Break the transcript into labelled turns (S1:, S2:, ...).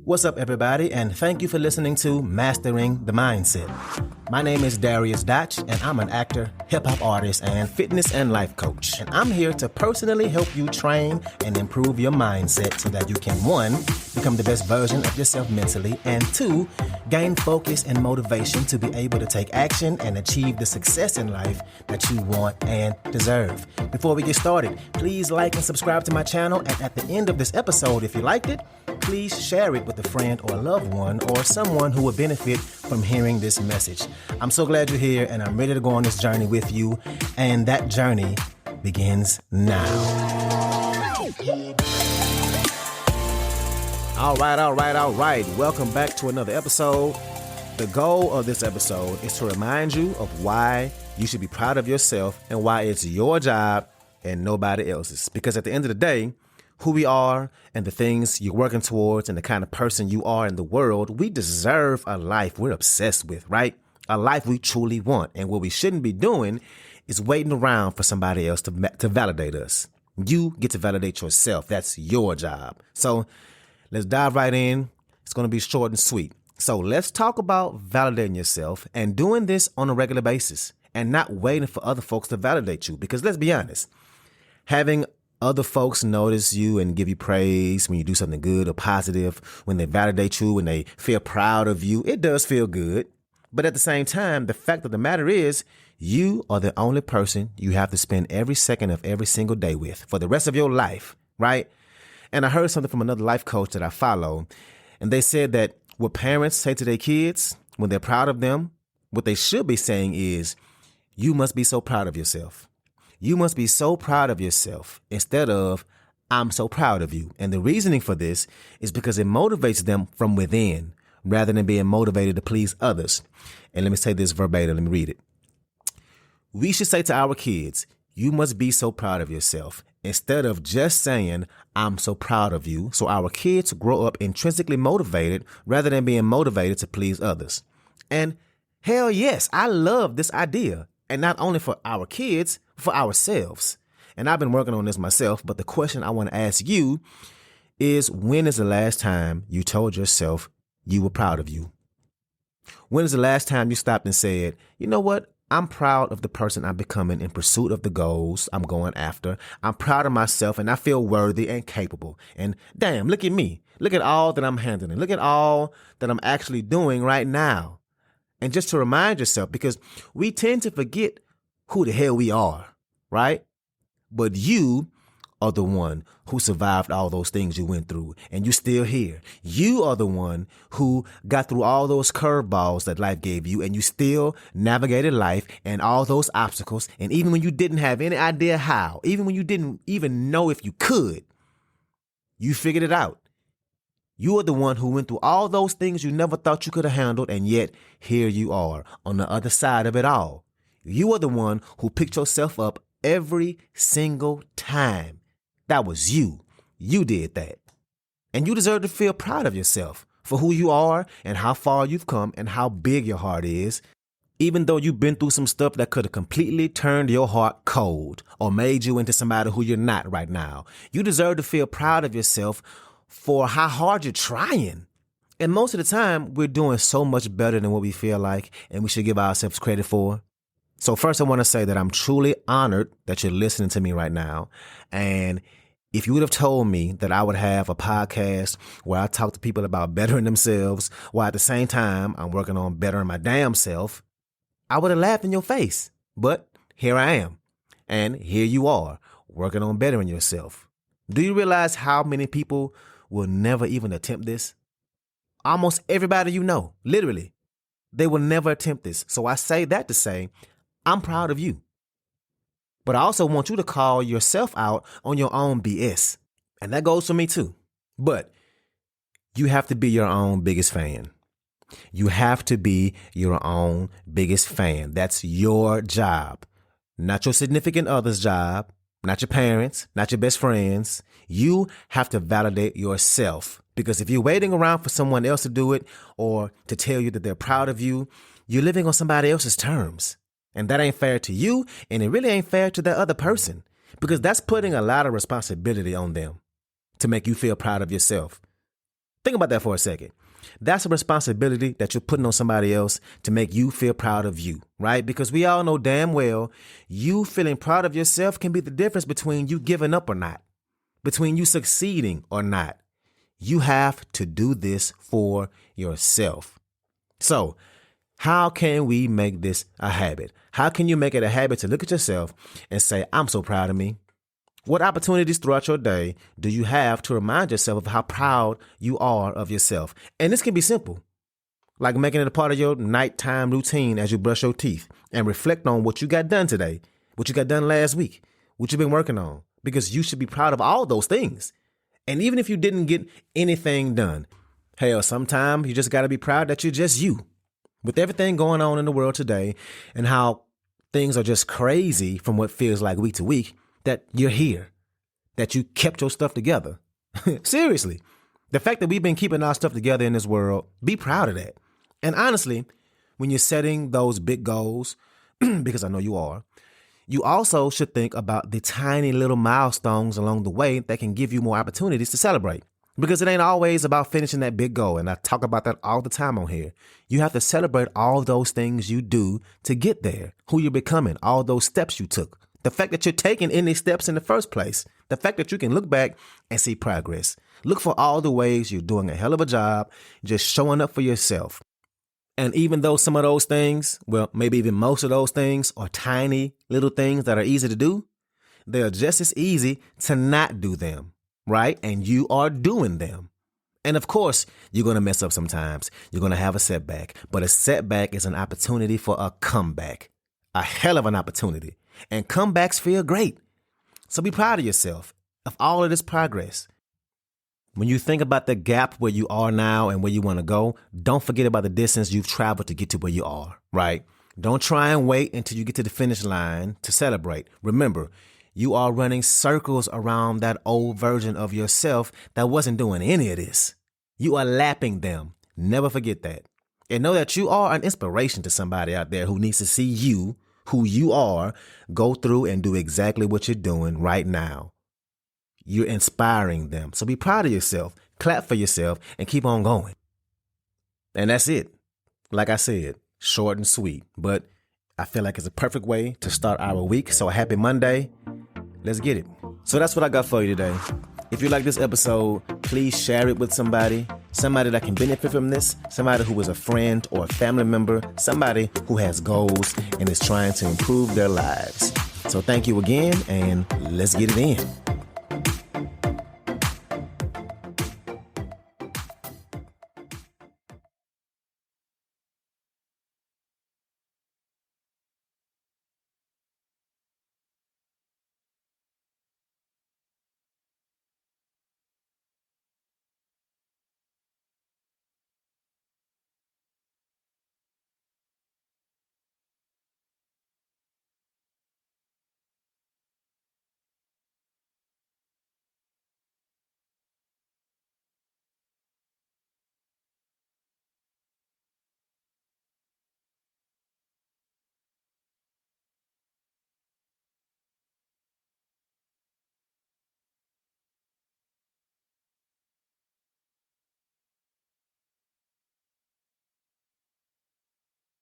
S1: What's up, everybody, and thank you for listening to Mastering the Mindset. My name is Dariusdotch, and I'm an actor, hip-hop artist, and fitness and life coach. And I'm here to personally help you train and improve your mindset so that you can, 1, become the best version of yourself mentally, and 2, gain focus and motivation to be able to take action and achieve the success in life that you want and deserve. Before we get started, please like and subscribe to my channel, and at the end of this episode, if you liked it, please share it with a friend or a loved one or someone who would benefit from hearing this message. I'm so glad you're here, and I'm ready to go on this journey with you, and that journey begins now. All right. Welcome back to another episode. The goal of this episode is to remind you of why you should be proud of yourself and why it's your job and nobody else's. Because at the end of the day, who we are and the things you're working towards and the kind of person you are in the world, we deserve a life we're obsessed with, right? A life we truly want. And what we shouldn't be doing is waiting around for somebody else to validate us. You get to validate yourself. That's your job. So let's dive right in. It's going to be short and sweet. So let's talk about validating yourself and doing this on a regular basis and not waiting for other folks to validate you. Because let's be honest, having other folks notice you and give you praise when you do something good or positive, when they validate you, when they feel proud of you, it does feel good. But at the same time, the fact of the matter is you are the only person you have to spend every second of every single day with for the rest of your life, right? And I heard something from another life coach that I follow, and they said that what parents say to their kids when they're proud of them, what they should be saying is, you must be so proud of yourself. You must be so proud of yourself instead of, I'm so proud of you. And the reasoning for this is because it motivates them from within rather than being motivated to please others. And let me say this verbatim. Let me read it. We should say to our kids, you must be so proud of yourself instead of just saying, I'm so proud of you. So our kids grow up intrinsically motivated rather than being motivated to please others. And hell yes, I love this idea. And not only for our kids, for ourselves. And I've been working on this myself, but the question I want to ask you is, when is the last time you told yourself you were proud of you? When is the last time you stopped and said, you know what? I'm proud of the person I'm becoming in pursuit of the goals I'm going after. I'm proud of myself and I feel worthy and capable. And damn, look at me. Look at all that I'm handling. Look at all that I'm actually doing right now. And just to remind yourself, because we tend to forget who the hell we are, right? But you are the one who survived all those things you went through, and you're still here. You are the one who got through all those curveballs that life gave you, and you still navigated life and all those obstacles. And even when you didn't have any idea how, even when you didn't even know if you could, you figured it out. You are the one who went through all those things you never thought you could have handled, and yet here you are on the other side of it all. You are the one who picked yourself up every single time. That was you. You did that. And you deserve to feel proud of yourself for who you are and how far you've come and how big your heart is. Even though you've been through some stuff that could have completely turned your heart cold or made you into somebody who you're not right now. You deserve to feel proud of yourself for how hard you're trying. And most of the time, we're doing so much better than what we feel like and we should give ourselves credit for. So first, I want to say that I'm truly honored that you're listening to me right now. And if you would have told me that I would have a podcast where I talk to people about bettering themselves, while at the same time I'm working on bettering my damn self, I would have laughed in your face. But here I am. And here you are, working on bettering yourself. Do you realize how many people will never even attempt this? Almost everybody you know, literally, they will never attempt this. So I say that to say, I'm proud of you. But I also want you to call yourself out on your own BS. And that goes for me too. But you have to be your own biggest fan. You have to be your own biggest fan. That's your job. Not your significant other's job. Not your parents. Not your best friends. You have to validate yourself. Because if you're waiting around for someone else to do it or to tell you that they're proud of you, you're living on somebody else's terms. And that ain't fair to you, and it really ain't fair to that other person, because that's putting a lot of responsibility on them to make you feel proud of yourself. Think about that for a second. That's a responsibility that you're putting on somebody else to make you feel proud of you, right? Because we all know damn well you feeling proud of yourself can be the difference between you giving up or not, between you succeeding or not. You have to do this for yourself. So how can we make this a habit? How can you make it a habit to look at yourself and say, I'm so proud of me? What opportunities throughout your day do you have to remind yourself of how proud you are of yourself? And this can be simple, like making it a part of your nighttime routine as you brush your teeth and reflect on what you got done today, what you got done last week, what you've been working on, because you should be proud of all those things. And even if you didn't get anything done, hell, sometimes you just got to be proud that you're just you. With everything going on in the world today and how things are just crazy from what feels like week to week, that you're here, that you kept your stuff together. Seriously, the fact that we've been keeping our stuff together in this world, be proud of that. And honestly, when you're setting those big goals, because I know you are, you also should think about the tiny little milestones along the way that can give you more opportunities to celebrate. Because it ain't always about finishing that big goal. And I talk about that all the time on here. You have to celebrate all those things you do to get there, who you're becoming, all those steps you took. The fact that you're taking any steps in the first place, the fact that you can look back and see progress. Look for all the ways you're doing a hell of a job, just showing up for yourself. And even though some of those things, well, maybe even most of those things are tiny little things that are easy to do, they are just as easy to not do them, right? And you are doing them. And of course, you're going to mess up sometimes. You're going to have a setback. But a setback is an opportunity for a comeback. A hell of an opportunity. And comebacks feel great. So be proud of yourself, of all of this progress. When you think about the gap where you are now and where you want to go, don't forget about the distance you've traveled to get to where you are, right? Don't try and wait until you get to the finish line to celebrate. Remember, you are running circles around that old version of yourself that wasn't doing any of this. You are lapping them. Never forget that. And know that you are an inspiration to somebody out there who needs to see you, who you are, go through and do exactly what you're doing right now. You're inspiring them. So be proud of yourself, clap for yourself, and keep on going. And that's it. Like I said, short and sweet, but I feel like it's a perfect way to start our week. So happy Monday. Let's get it. So that's what I got for you today. If you like this episode, please share it with somebody that can benefit from this, somebody who is a friend or a family member, somebody who has goals and is trying to improve their lives. So thank you again, and let's get it in.